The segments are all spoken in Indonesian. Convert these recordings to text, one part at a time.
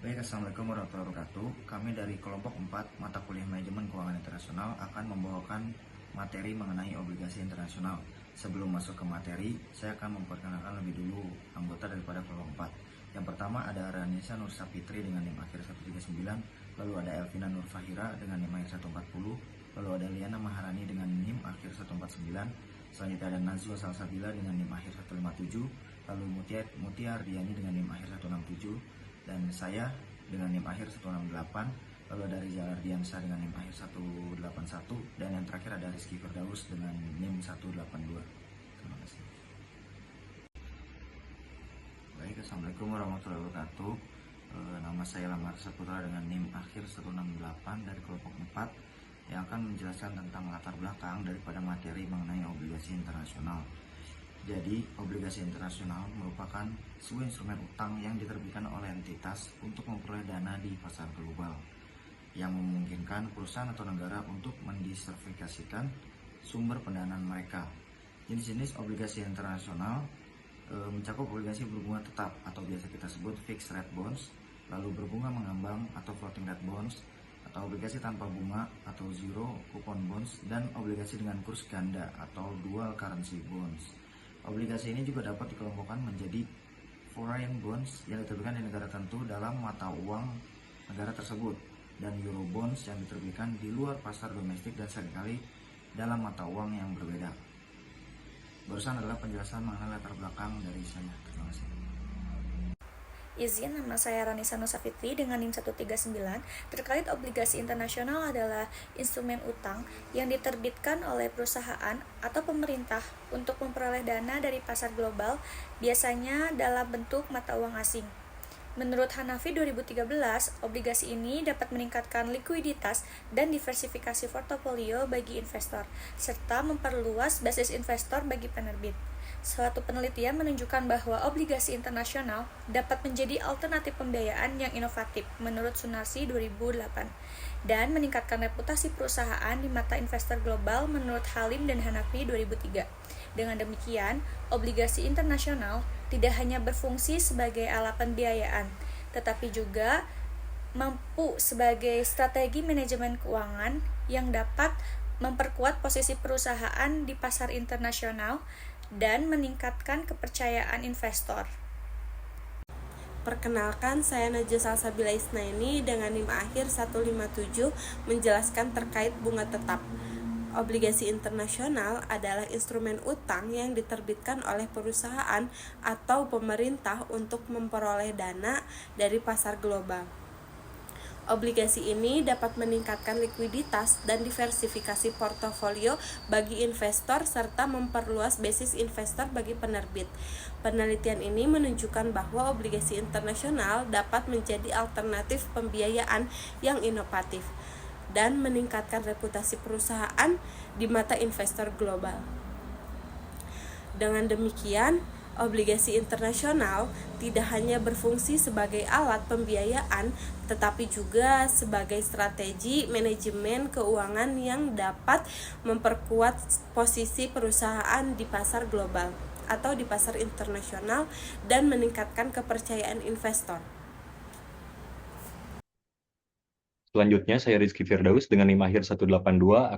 Baik, Assalamualaikum warahmatullahi wabarakatuh. Kami dari kelompok 4 mata kuliah manajemen keuangan internasional akan membawakan materi mengenai obligasi internasional. Sebelum masuk ke materi, saya akan memperkenalkan lebih dulu anggota daripada kelompok 4. Yang pertama ada Ranisa Nur Sapitri dengan NIM akhir 139, lalu ada Elvina Nur Fahira dengan NIM akhir 140, lalu ada Liana Maharani dengan NIM akhir 149, selanjutnya ada Nazwa Salsabila dengan NIM akhir 157, lalu Mutia Ardiani dengan NIM akhir 167, dan saya dengan NIM akhir 168, lalu ada Rizal Ardiansyah dengan NIM akhir 181, dan yang terakhir ada Rizky Firdaus dengan NIM 182. Terima kasih. Baik, Assalamualaikum warahmatullahi wabarakatuh. Nama saya Lamar Saputra dengan NIM akhir 168 dari kelompok 4 yang akan menjelaskan tentang latar belakang daripada materi mengenai obligasi internasional. Jadi, obligasi internasional merupakan sebuah instrumen utang yang diterbitkan oleh entitas untuk memperoleh dana di pasar global yang memungkinkan perusahaan atau negara untuk mendiversifikasikan sumber pendanaan mereka. Jenis-jenis obligasi internasional mencakup obligasi berbunga tetap atau biasa kita sebut fixed rate bonds, lalu berbunga mengambang atau floating rate bonds, atau obligasi tanpa bunga atau zero coupon bonds, dan obligasi dengan kurs ganda atau dual currency bonds. Obligasi ini juga dapat dikelompokkan menjadi foreign bonds yang diterbitkan di negara tertentu dalam mata uang negara tersebut, dan euro bonds yang diterbitkan di luar pasar domestik dan seringkali dalam mata uang yang berbeda. Barusan adalah penjelasan mengenai latar belakang dari saya. Terima kasih. Izin, nama saya Ranisa Nur Sapitri dengan NIM 139. Terkait obligasi internasional adalah instrumen utang yang diterbitkan oleh perusahaan atau pemerintah untuk memperoleh dana dari pasar global, biasanya dalam bentuk mata uang asing. Menurut Hanafi 2013, obligasi ini dapat meningkatkan likuiditas dan diversifikasi portofolio bagi investor, serta memperluas basis investor bagi penerbit. Suatu penelitian menunjukkan bahwa obligasi internasional dapat menjadi alternatif pembiayaan yang inovatif menurut Sunarsi 2008 dan meningkatkan reputasi perusahaan di mata investor global menurut Halim dan Hanafi 2003. Dengan demikian, obligasi internasional tidak hanya berfungsi sebagai alat pembiayaan, tetapi juga mampu sebagai strategi manajemen keuangan yang dapat memperkuat posisi perusahaan di pasar internasional dan meningkatkan kepercayaan investor. Perkenalkan, saya Najwa Salsabila Isnaini dengan NIM akhir 157 menjelaskan terkait bunga tetap. Obligasi internasional adalah instrumen utang yang diterbitkan oleh perusahaan atau pemerintah untuk memperoleh dana dari pasar global. Obligasi ini dapat meningkatkan likuiditas dan diversifikasi portofolio bagi investor serta memperluas basis investor bagi penerbit. Penelitian ini menunjukkan bahwa obligasi internasional dapat menjadi alternatif pembiayaan yang inovatif dan meningkatkan reputasi perusahaan di mata investor global. Dengan demikian, obligasi internasional tidak hanya berfungsi sebagai alat pembiayaan, tetapi juga sebagai strategi manajemen keuangan yang dapat memperkuat posisi perusahaan di pasar global atau di pasar internasional dan meningkatkan kepercayaan investor. Selanjutnya, saya Rizky Firdaus dengan NIM akhir 182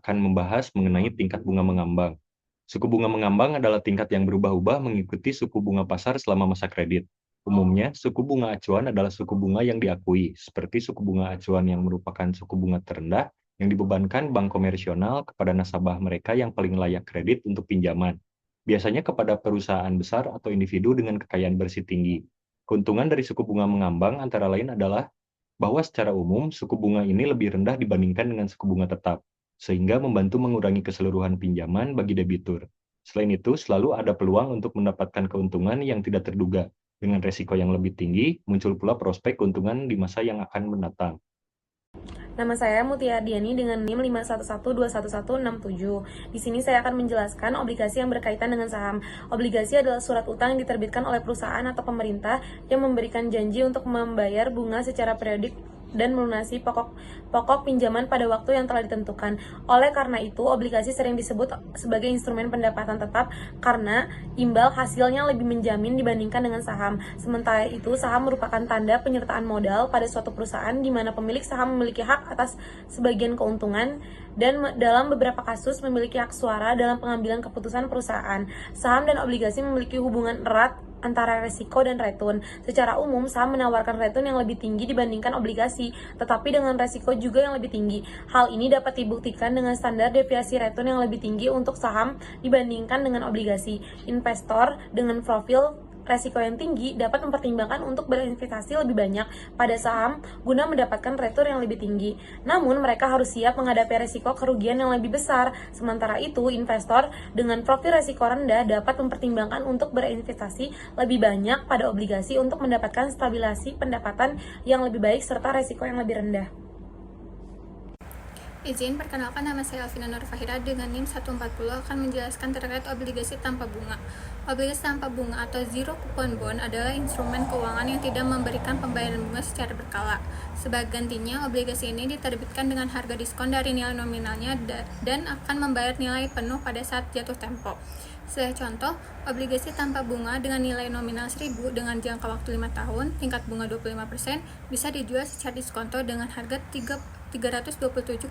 akan membahas mengenai tingkat bunga mengambang. Suku bunga mengambang adalah tingkat yang berubah-ubah mengikuti suku bunga pasar selama masa kredit. Umumnya, suku bunga acuan adalah suku bunga yang diakui, seperti suku bunga acuan yang merupakan suku bunga terendah yang dibebankan bank komersional kepada nasabah mereka yang paling layak kredit untuk pinjaman, biasanya kepada perusahaan besar atau individu dengan kekayaan bersih tinggi. Keuntungan dari suku bunga mengambang antara lain adalah bahwa secara umum suku bunga ini lebih rendah dibandingkan dengan suku bunga tetap, sehingga membantu mengurangi keseluruhan pinjaman bagi debitur. Selain itu, selalu ada peluang untuk mendapatkan keuntungan yang tidak terduga. Dengan resiko yang lebih tinggi, muncul pula prospek keuntungan di masa yang akan mendatang. Nama saya Mutia Ardiani dengan NIM 511211167. Di sini saya akan menjelaskan obligasi yang berkaitan dengan saham. Obligasi adalah surat utang yang diterbitkan oleh perusahaan atau pemerintah yang memberikan janji untuk membayar bunga secara periodik dan melunasi pokok pinjaman pada waktu yang telah ditentukan. Oleh karena itu, obligasi sering disebut sebagai instrumen pendapatan tetap karena imbal hasilnya lebih menjamin dibandingkan dengan saham. Sementara itu, saham merupakan tanda penyertaan modal pada suatu perusahaan di mana pemilik saham memiliki hak atas sebagian keuntungan dan dalam beberapa kasus memiliki hak suara dalam pengambilan keputusan perusahaan. Saham dan obligasi memiliki hubungan erat antara resiko dan return. Secara umum, saham menawarkan return yang lebih tinggi dibandingkan obligasi, tetapi dengan resiko juga yang lebih tinggi. Hal ini dapat dibuktikan dengan standar deviasi return yang lebih tinggi untuk saham dibandingkan dengan obligasi. Investor dengan profil resiko yang tinggi dapat mempertimbangkan untuk berinvestasi lebih banyak pada saham guna mendapatkan return yang lebih tinggi. Namun, mereka harus siap menghadapi resiko kerugian yang lebih besar. Sementara itu, investor dengan profil resiko rendah dapat mempertimbangkan untuk berinvestasi lebih banyak pada obligasi untuk mendapatkan stabilisasi pendapatan yang lebih baik serta resiko yang lebih rendah. Izin perkenalkan, nama saya Alvina Nur Fahira dengan NIM 140 akan menjelaskan terkait obligasi tanpa bunga. Obligasi tanpa bunga atau zero coupon bond adalah instrumen keuangan yang tidak memberikan pembayaran bunga secara berkala. Sebagai gantinya, obligasi ini diterbitkan dengan harga diskon dari nilai nominalnya dan akan membayar nilai penuh pada saat jatuh tempo. Sebagai contoh, obligasi tanpa bunga dengan nilai nominal 1.000 dengan jangka waktu 5 tahun, tingkat bunga 25%, bisa dijual secara diskonto dengan harga Rp327,68.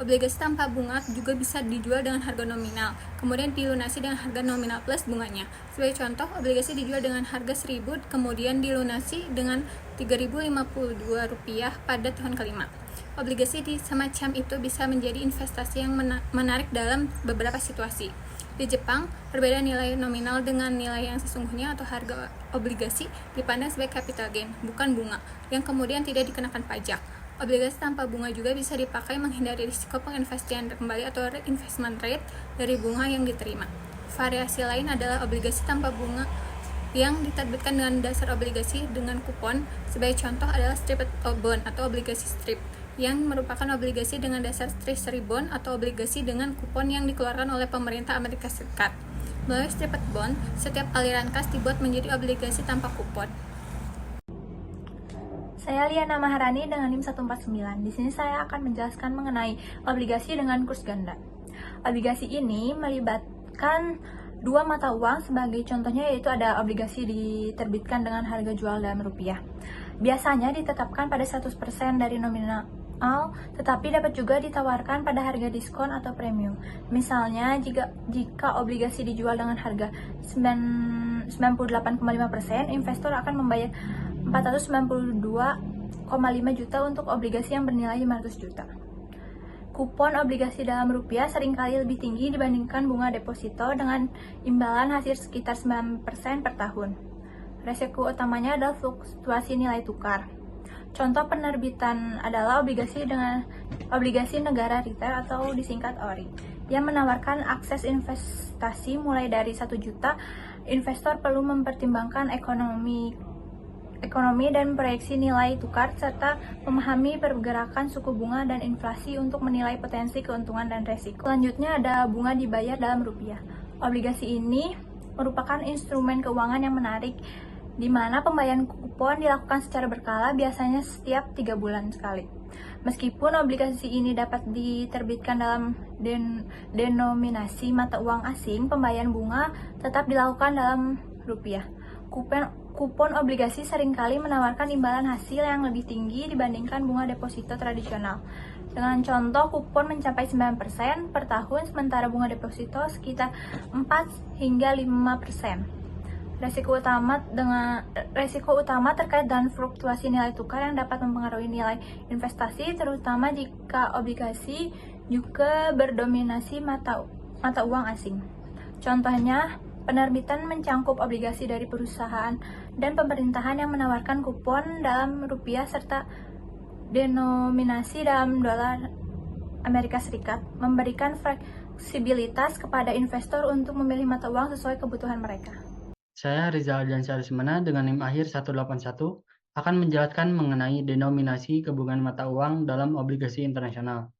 Obligasi tanpa bunga juga bisa dijual dengan harga nominal, kemudian dilunasi dengan harga nominal plus bunganya. Sebagai contoh, obligasi dijual dengan harga 1.000, kemudian dilunasi dengan Rp3.052 pada tahun kelima. Obligasi di semacam itu bisa menjadi investasi yang menarik dalam beberapa situasi. Di Jepang, perbedaan nilai nominal dengan nilai yang sesungguhnya atau harga obligasi dipandang sebagai capital gain, bukan bunga, yang kemudian tidak dikenakan pajak. Obligasi tanpa bunga juga bisa dipakai menghindari risiko penginvestasian kembali atau reinvestment rate dari bunga yang diterima. Variasi lain adalah obligasi tanpa bunga yang diterbitkan dengan dasar obligasi dengan kupon. Sebagai contoh adalah stripped bond atau obligasi strip, yang merupakan obligasi dengan dasar treasury bond atau obligasi dengan kupon yang dikeluarkan oleh pemerintah Amerika Serikat. Melalui stripped bond, setiap aliran kas dibuat menjadi obligasi tanpa kupon. Saya Liana Maharani dengan NIM 149. Di sini saya akan menjelaskan mengenai obligasi dengan kurs ganda. Obligasi ini melibatkan dua mata uang, sebagai contohnya yaitu ada obligasi diterbitkan dengan harga jual dalam rupiah. Biasanya ditetapkan pada 100% dari nominal, tetapi dapat juga ditawarkan pada harga diskon atau premium. Misalnya, jika obligasi dijual dengan harga 98,5%, investor akan membayar 492,5 juta untuk obligasi yang bernilai 500 juta. Kupon obligasi dalam rupiah seringkali lebih tinggi dibandingkan bunga deposito dengan imbalan hasil sekitar 9% per tahun. Resiko utamanya adalah fluktuasi nilai tukar. Contoh penerbitan adalah obligasi negara retail atau disingkat ORI, yang menawarkan akses investasi mulai dari 1 juta. Investor perlu mempertimbangkan ekonomi dan proyeksi nilai tukar serta memahami pergerakan suku bunga dan inflasi untuk menilai potensi keuntungan dan resiko. Selanjutnya ada bunga dibayar dalam rupiah. Obligasi ini merupakan instrumen keuangan yang menarik di mana pembayaran kupon dilakukan secara berkala, biasanya setiap 3 bulan sekali. Meskipun obligasi ini dapat diterbitkan dalam denominasi mata uang asing, pembayaran bunga tetap dilakukan dalam rupiah. Kupon obligasi seringkali menawarkan imbalan hasil yang lebih tinggi dibandingkan bunga deposito tradisional. Dengan contoh, kupon mencapai 9% per tahun, sementara bunga deposito sekitar 4 hingga 5%. Resiko utama terkait dengan fluktuasi nilai tukar yang dapat mempengaruhi nilai investasi, terutama jika obligasi juga berdominasi mata uang asing. Contohnya, penerbitan mencangkup obligasi dari perusahaan dan pemerintahan yang menawarkan kupon dalam rupiah serta denominasi dalam dolar Amerika Serikat, memberikan fleksibilitas kepada investor untuk memilih mata uang sesuai kebutuhan mereka. Saya Rizal Jansyari dengan NIM akhir 181 akan menjelaskan mengenai denominasi gabungan mata uang dalam obligasi internasional.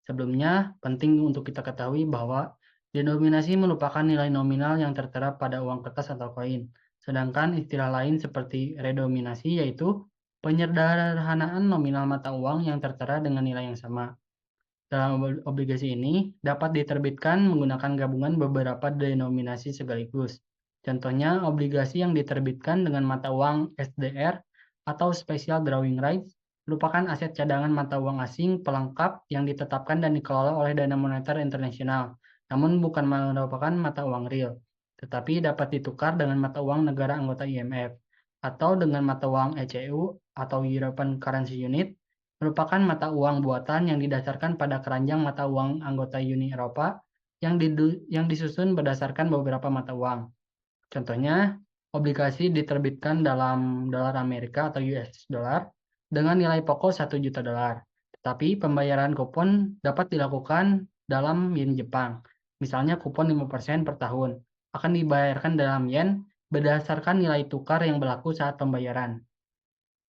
Sebelumnya, penting untuk kita ketahui bahwa denominasi merupakan nilai nominal yang tertera pada uang kertas atau koin, sedangkan istilah lain seperti redominasi yaitu Penyederhanaan nominal mata uang yang tertera dengan nilai yang sama. Dalam obligasi ini dapat diterbitkan menggunakan gabungan beberapa denominasi sekaligus. Contohnya, obligasi yang diterbitkan dengan mata uang SDR atau Special Drawing Rights merupakan aset cadangan mata uang asing pelengkap yang ditetapkan dan dikelola oleh Dana Moneter Internasional, namun bukan merupakan mata uang real, tetapi dapat ditukar dengan mata uang negara anggota IMF, atau dengan mata uang ECU atau European Currency Unit, merupakan mata uang buatan yang didasarkan pada keranjang mata uang anggota Uni Eropa yang disusun berdasarkan beberapa mata uang. Contohnya, obligasi diterbitkan dalam dolar Amerika atau US dollar dengan nilai pokok 1 juta dolar. Tetapi pembayaran kupon dapat dilakukan dalam yen Jepang. Misalnya kupon 5% per tahun akan dibayarkan dalam yen berdasarkan nilai tukar yang berlaku saat pembayaran.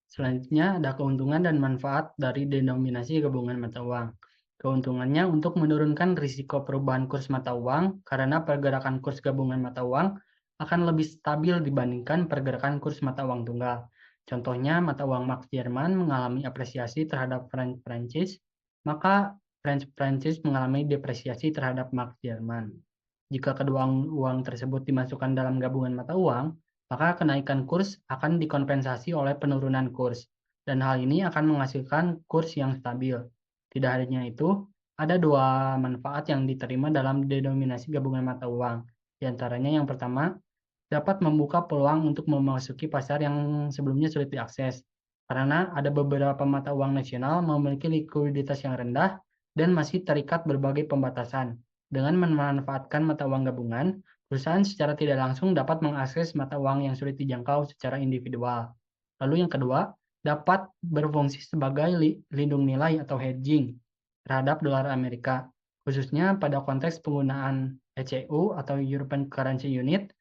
Selanjutnya ada keuntungan dan manfaat dari denominasi gabungan mata uang. Keuntungannya untuk menurunkan risiko perubahan kurs mata uang karena pergerakan kurs gabungan mata uang akan lebih stabil dibandingkan pergerakan kurs mata uang tunggal. Contohnya, mata uang Mark Jerman mengalami apresiasi terhadap franc Prancis, maka franc Prancis mengalami depresiasi terhadap Mark Jerman. Jika kedua uang tersebut dimasukkan dalam gabungan mata uang, maka kenaikan kurs akan dikompensasi oleh penurunan kurs, dan hal ini akan menghasilkan kurs yang stabil. Tidak hanya itu, ada dua manfaat yang diterima dalam denominasi gabungan mata uang. Di antaranya yang pertama, dapat membuka peluang untuk memasuki pasar yang sebelumnya sulit diakses, karena ada beberapa mata uang nasional memiliki likuiditas yang rendah dan masih terikat berbagai pembatasan. Dengan memanfaatkan mata uang gabungan, perusahaan secara tidak langsung dapat mengakses mata uang yang sulit dijangkau secara individual. Lalu yang kedua, dapat berfungsi sebagai lindung nilai atau hedging terhadap dolar Amerika, khususnya pada konteks penggunaan ECU atau European Currency Unit,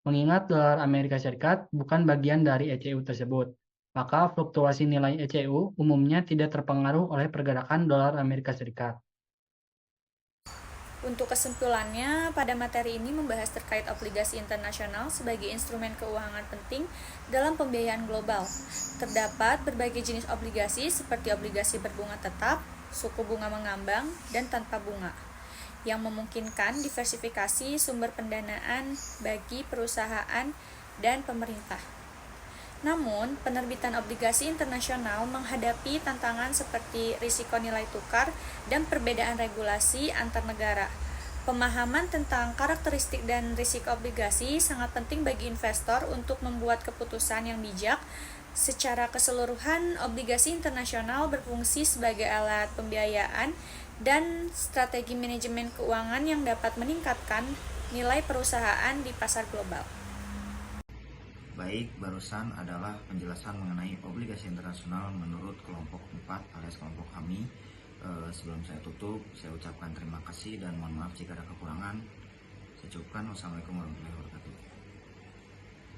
mengingat dolar Amerika Serikat bukan bagian dari ECU tersebut. Maka fluktuasi nilai ECU umumnya tidak terpengaruh oleh pergerakan dolar Amerika Serikat. Untuk kesimpulannya, pada materi ini membahas terkait obligasi internasional sebagai instrumen keuangan penting dalam pembiayaan global. Terdapat berbagai jenis obligasi seperti obligasi berbunga tetap, suku bunga mengambang, dan tanpa bunga, yang memungkinkan diversifikasi sumber pendanaan bagi perusahaan dan pemerintah. Namun, penerbitan obligasi internasional menghadapi tantangan seperti risiko nilai tukar dan perbedaan regulasi antar negara. Pemahaman tentang karakteristik dan risiko obligasi sangat penting bagi investor untuk membuat keputusan yang bijak. Secara keseluruhan, obligasi internasional berfungsi sebagai alat pembiayaan dan strategi manajemen keuangan yang dapat meningkatkan nilai perusahaan di pasar global. Baik, barusan adalah penjelasan mengenai obligasi internasional menurut kelompok 4 alias kelompok kami. Sebelum saya tutup, saya ucapkan terima kasih dan mohon maaf jika ada kekurangan. Saya cukupkan. Wassalamualaikum warahmatullahi wabarakatuh.